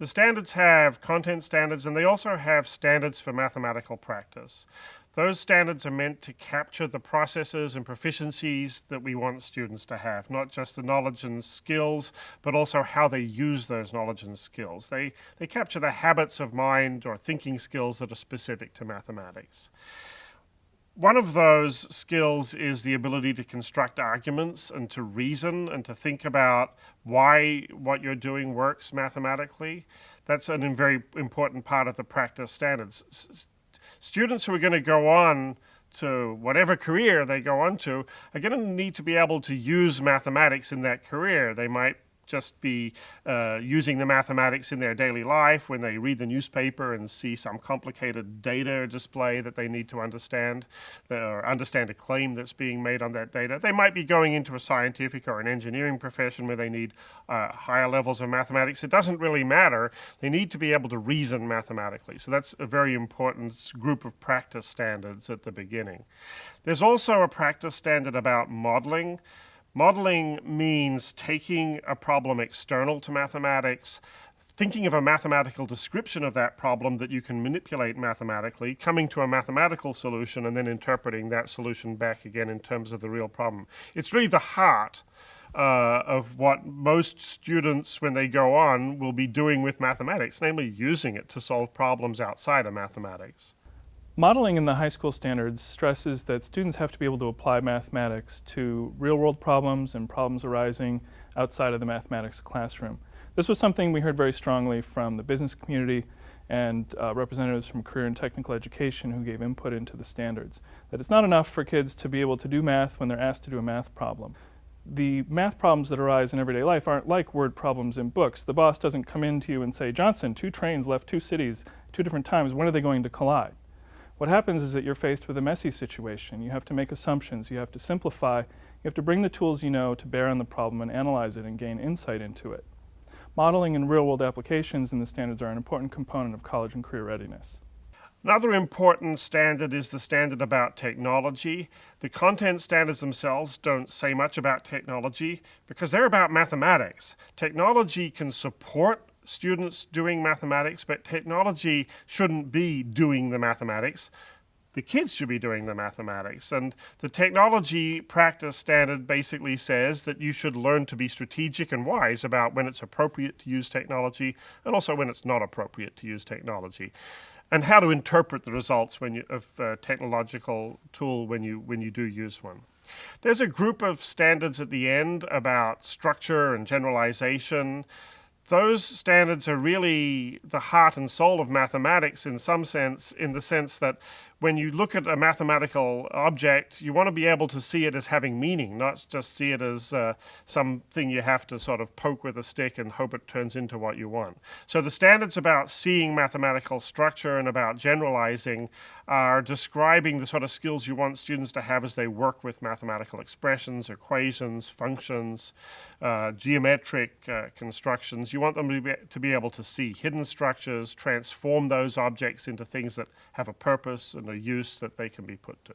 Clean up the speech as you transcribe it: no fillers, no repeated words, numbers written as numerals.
The standards have content standards, and they also have standards for mathematical practice. Those standards are meant to capture the processes and proficiencies that we want students to have, not just the knowledge and skills, but also how they use those knowledge and skills. They capture the habits of mind or thinking skills that are specific to mathematics. One of those skills is the ability to construct arguments and to reason and to think about why what you're doing works mathematically. That's a very important part of the practice standards. Students who are going to go on to whatever career they go on to are going to need to be able to use mathematics in that career. They might just be using the mathematics in their daily life when they read the newspaper and see some complicated data display that they need to understand, or understand a claim that's being made on that data. They might be going into a scientific or an engineering profession where they need higher levels of mathematics. It doesn't really matter. They need to be able to reason mathematically. So that's a very important group of practice standards at the beginning. There's also a practice standard about modeling. Modeling means taking a problem external to mathematics, thinking of a mathematical description of that problem that you can manipulate mathematically, coming to a mathematical solution, and then interpreting that solution back again in terms of the real problem. It's really the heart of what most students, when they go on, will be doing with mathematics, namely using it to solve problems outside of mathematics. Modeling in the high school standards stresses that students have to be able to apply mathematics to real-world problems and problems arising outside of the mathematics classroom. This was something we heard very strongly from the business community and representatives from career and technical education who gave input into the standards, that it's not enough for kids to be able to do math when they're asked to do a math problem. The math problems that arise in everyday life aren't like word problems in books. The boss doesn't come in to you and say, "Johnson, 2 trains left 2 cities 2 different times. When are they going to collide?" What happens is that you're faced with a messy situation. You have to make assumptions, you have to simplify, you have to bring the tools you know to bear on the problem and analyze it and gain insight into it. Modeling and real-world applications in the standards are an important component of college and career readiness. Another important standard is the standard about technology. The content standards themselves don't say much about technology because they're about mathematics. Technology can support students doing mathematics, but technology shouldn't be doing the mathematics. The kids should be doing the mathematics. And the technology practice standard basically says that you should learn to be strategic and wise about when it's appropriate to use technology and also when it's not appropriate to use technology, and how to interpret the results of a technological tool when you do use one. There's a group of standards at the end about structure and generalization. Those standards are really the heart and soul of mathematics in some sense, in the sense that when you look at a mathematical object, you want to be able to see it as having meaning, not just see it as something you have to sort of poke with a stick and hope it turns into what you want. So the standards about seeing mathematical structure and about generalizing are describing the sort of skills you want students to have as they work with mathematical expressions, equations, functions, geometric constructions. You want them to be able to see hidden structures, transform those objects into things that have a purpose and a use that they can be put to.